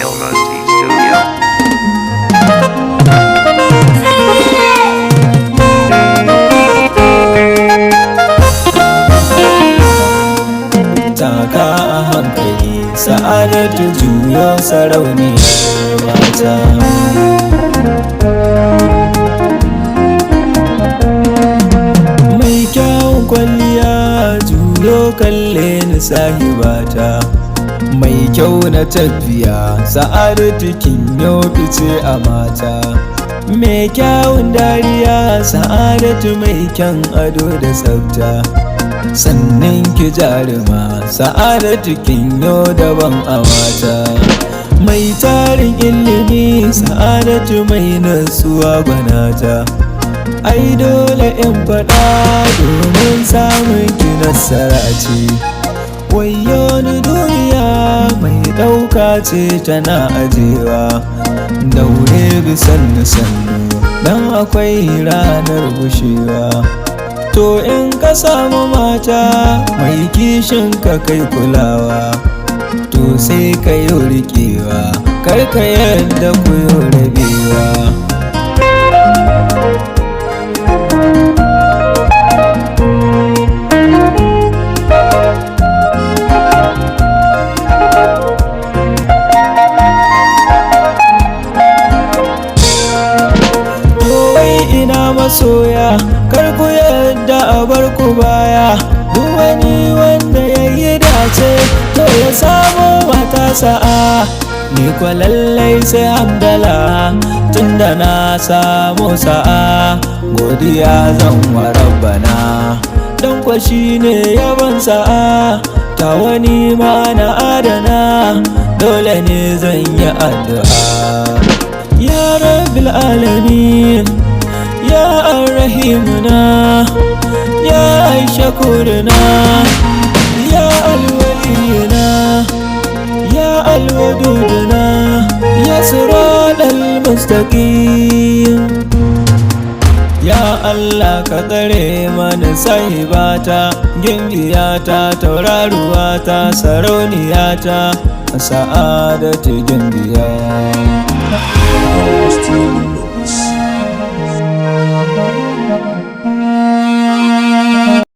Elmasti Studio. Taka a hankali sa'adatu juyo sarauniyar mata. Mai kyawun kwalliya juyo kalle ni sahibata. Mai kyau na tafiya sa'adatu kin yo fice a mata. Mai kyawun dariya sa'adatu mai kyan ado da tsafta. Sannan ki jaruma sa'adatu kin yo daban a mata. Mai tarin ilimi sa'adatu mai nutsuwa gwanata. Ai dole in faɗa domin samun ki nasara ce. Wayyo ni duniya mai ɗauka ce tana ajewa. Daure bi sannu sannu dan akwai ranar gushewa. To in ka samu mata mai kishin ka kai kulawa, to sai ka yi riƙewa kar ka yadda ku yi rabewa. Ina masoya kar ku yadda a bar ku baya. Duk wani wanda ya yi dace to ya samu mata sa'a. Ni kwa lallai sai hamdala tunda na samu sa'a. Godiya zan wa rabbana don kwa shi ne yaban sa'a. Ta wani ma na adana dole ne zan yi addu'a. Ya rabbil alamin ya arrahimuna ya shakuruna ya alwaliyuna ya alwaduduna ya siratal mustaqim. Ya Allah ka tsare mana sahibata, gindiyata, tauraruwata, sarauniyata, sa'adatu gindiya.